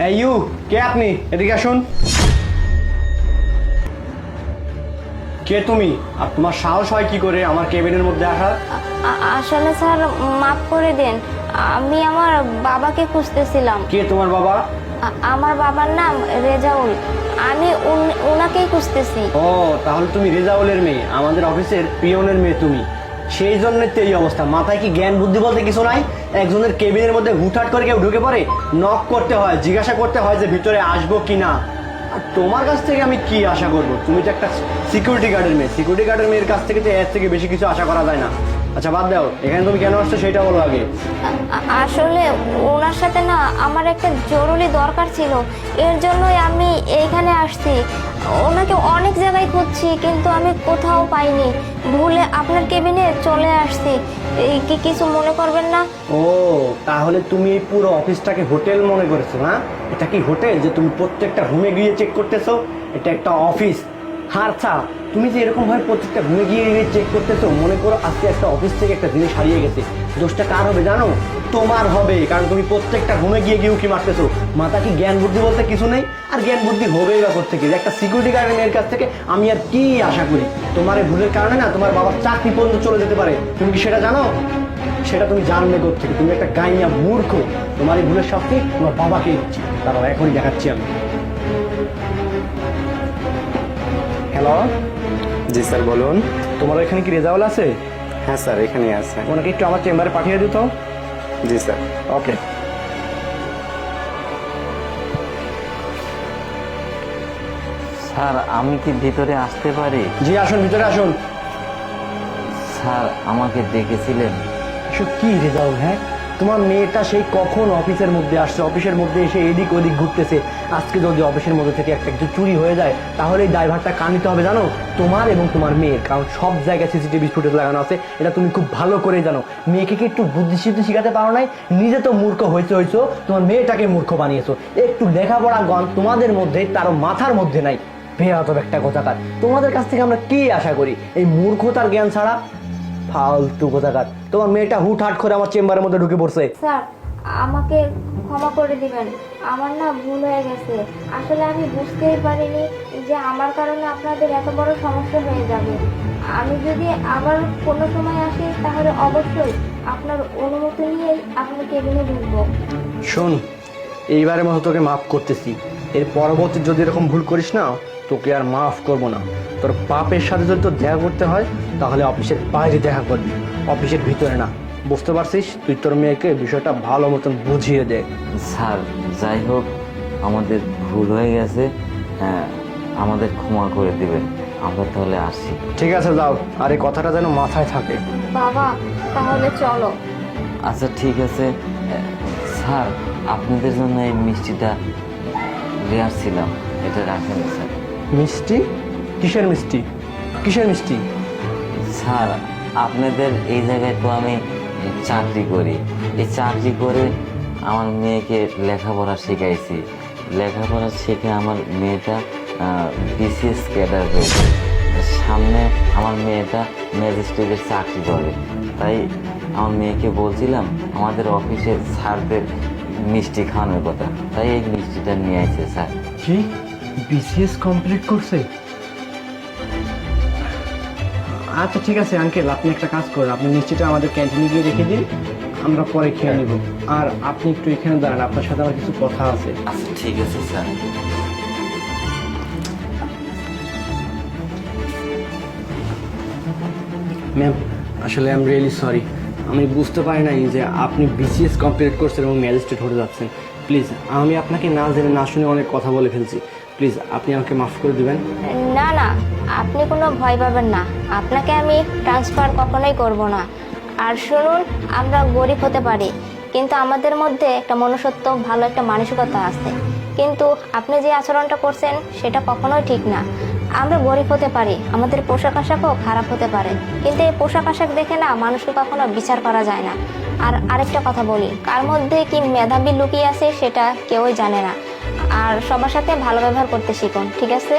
এই ইউ, কে আপনি? এদিকে আসুন। কে তুমি? আর তোমার সাহস হয় কি করে আমার কেবিনের মধ্যে আসার? আসলে স্যার মাফ করে দিন, আমি আমার বাবাকে খুঁজতেছিলাম। কে তোমার বাবা? আমার বাবার নাম রেজাউল, আমি উনাকেই খুঁজতেছি। ও, তাহলে তুমি রেজাউলের মেয়ে, আমাদের অফিসের পিয়নের মেয়ে তুমি। সেই জন্যই তো এই অবস্থা। মাথায় কি জ্ঞান বুদ্ধি বলতে কিছু নাই? একজনের কেবিনের মধ্যে হুটহাট করে কেউ ঢুকে পড়ে, নক করতে হয়, জিজ্ঞাসা করতে হয় যে ভিতরে আসবো কি না। আর তোমার কাছ থেকে আমি কি আশা করবো? তুমি তো একটা সিকিউরিটি গার্ডের মেয়ে, সিকিউরিটি গার্ডের মেয়ের কাছ থেকে তো এর থেকে বেশি কিছু আশা করা যায় না। আচ্ছা বাদ দাও, এখানে তুমি কেন আসছো সেটা বলো আগে। আসলে ওনার সাথে না আমার একটা জরুরি দরকার ছিল, এর জন্যই আমি এইখানে আসছি। ওনাকে অনেক জায়গায় খুঁজছি কিন্তু আমি কোথাও পাইনি, ভুলে আপনার কেবিনে চলে আসছি। এই কি কিছু মনে করবেন না? ও, তাহলে তুমি এই পুরো অফিসটাকে হোটেল মনে করেছো না? এটা কি হোটেল যে তুমি প্রত্যেকটা রুমে গিয়ে চেক করতেছো? এটা একটা অফিস। আচ্ছা, তুমি যে এরকম ভাবে প্রত্যেকটা রুমে গিয়ে গিয়ে চেক করতেছো, মনে করো আজকে একটা অফিস থেকে একটা জিনিস হারিয়ে গেছে, দোষটা কার হবে জানো? তোমার হবে, কারণ তুমি প্রত্যেকটা রুমে গিয়ে গিয়ে উকি মারতেছো। মাথা কি জ্ঞান বুদ্ধি বলতে কিছু নেই? আর জ্ঞান বুদ্ধি হবেই বা কোত্থেকে? যে একটা সিকিউরিটি গার্ডের মেয়ের কাছ থেকে আমি আর কি আশা করি? তোমার এই ভুলের কারণে না তোমার বাবার চাকরি পর্যন্ত চলে যেতে পারে। তুমি কি সেটা জানো? সেটা তুমি জানলে কোত্থেকে? তুমি একটা গাইয়া মূর্খ। তোমার এই ভুলের শাস্তি তোমার বাবাকে দিচ্ছি, তারাও এখনই দেখাচ্ছি আমি। হ্যালো। জি স্যার বলুন। তোমার এখানে কি রেজাউল আছে? হ্যাঁ স্যার এখানেই আছে। ওনাকে একটু আমার চেম্বারে পাঠিয়ে দিত। জি স্যার। ওকে। স্যার আমি কি ভিতরে আসতে পারি? জি আসুন, ভিতরে আসুন। স্যার আমাকে ডেকেছিলেন? এসব কি রেজাউল? হ্যাঁ, তোমার মেয়েটা সেই কখন অফিসের মধ্যে আসছে, অফিসের মধ্যে এসে এদিক ওদিক ঘুরতেছে। আজকে যদি অফিসের মধ্যে থেকে একটা কিছু চুরি হয়ে যায় তাহলে এই দায়ভারটা কার নিতে হবে জানো? তোমার এবং তোমার মেয়ের। কারণ সব জায়গায় সিসিটিভি ফুটেজ লাগানো আছে, এটা তুমি খুব ভালো করে জানো। মেয়েকে কি একটু বুদ্ধি সিদ্ধি শিখাতে পারো নাই? নিজে তো মূর্খ হয়েছো, তোমার মেয়েটাকে মূর্খ বানিয়েছো। একটু লেখাপড়া জ্ঞান তোমাদের মধ্যে, তারও মাথার মধ্যে নাই। বেয়াদব একটা কথাকার। তোমাদের কাছ থেকে আমরা কি আশা করি এই মূর্খতার জ্ঞান ছাড়া? ফালতু কথাকার। তোমার মেয়েটা হুটহাট করে আমার চেম্বারের মধ্যে ঢুকে পড়ছে। স্যার আমাকে ক্ষমা করে দিবেন, আমার না ভুল হয়ে গেছে। আসলে আমি বুঝতেই পারিনি যে আমার কারণে আপনাদের এত বড় সমস্যা হয়ে যাবে। আমি যদি আবার কোনো সময় আসি তাহলে অবশ্যই আপনার অনুমতি নিয়েই আপনার কেবিনে ঢুকবো। শোন, এইবারের মতো তোকে মাফ করতেছি। এর পরবর্তী যদি এরকম ভুল করিস না, তোকে আর মাফ করবো না। তোর পাপের সাথে যদি তোর দেখা করতে হয় তাহলে অফিসের বাইরে দেখা করবি, অফিসের ভিতরে না। বুঝতে পারছিস? তুই তোর মেয়েকে বিষয়টা ভালো মতন বুঝিয়ে দে। স্যার যাই হোক, আমাদের ভুল হয়ে গেছে, হ্যাঁ আমাদের ক্ষমা করে দিবেন। আমরা তাহলে আসি। ঠিক আছে, যাও। আর এই কথাটা যেন মাথায় থাকে। বাবা তাহলে চলো। আচ্ছা ঠিক আছে। স্যার আপনাদের জন্য এই মিষ্টিটা রেয়ার ছিলাম, এটা রাখেন স্যার। মিষ্টি? কিসের মিষ্টি? কিসের মিষ্টি? স্যার আপনাদের এই জায়গায় তো আমি চাকরি করি, এই চাকরি করে আমার মেয়েকে লেখাপড়া শেখাইছি। লেখাপড়া শিখে আমার মেয়েটা বিসিএস ক্যাডার হয়েছে। সামনে আমার মেয়েটা ম্যাজিস্ট্রেটের চাকরি করে, তাই আমার মেয়েকে বলছিলাম আমাদের অফিসের স্যারদের মিষ্টি খাওয়ানোর কথা, তাই এই মিষ্টিটা নিয়ে আসছে স্যার। কি? বিসিএস কমপ্লিট করছে? আচ্ছা ঠিক আছে আঙ্কেল, আপনি একটা কাজ করুন, আপনি মিষ্টিটা আমাদের ক্যান্টিনে গিয়ে রেখে দিন, আমরা পরে খেয়ে নিব। আর আপনি একটু এখানে দাঁড়ান, আপনার সাথে আমার কিছু কথা আছে। আচ্ছা ঠিক আছে স্যার। ম্যাম, আসলে আই এম রিয়েলি সরি। আমি বুঝতে পারি নাই যে আপনি বিসিএস কমপ্লিট করছেন এবং ম্যাজিস্ট্রেট হতে যাচ্ছেন। প্লিজ, আমি আপনাকে না জেনে না শুনে অনেক কথা বলে ফেলছি। প্লিজ আপনি আমাকে মাফ করে দিবেন। না না, আপনি কোনো ভয় পাবেন না, আপনাকে আমি ট্রান্সফার কখনোই করব না। আর শুনুন, আমরা গরিব হতে পারি কিন্তু আমাদের মধ্যে একটা মনুষ্যত্ব, ভালো একটা মানসিকতা আছে। কিন্তু আপনি যে আচরণটা করছেন সেটা কখনোই ঠিক না। আমরা গরিব হতে পারি, আমাদের পোশাক আশাকও খারাপ হতে পারে, কিন্তু এই পোশাক আশাক দেখে না মানুষকে কখনো বিচার করা যায় না। আর আরেকটা কথা বলি, কার মধ্যে কি মেধাবী লুকিয়ে আছে সেটা কেউই জানে না। আর সবার সাথে ভালো ব্যবহার করতে শিখুন, ঠিক আছে?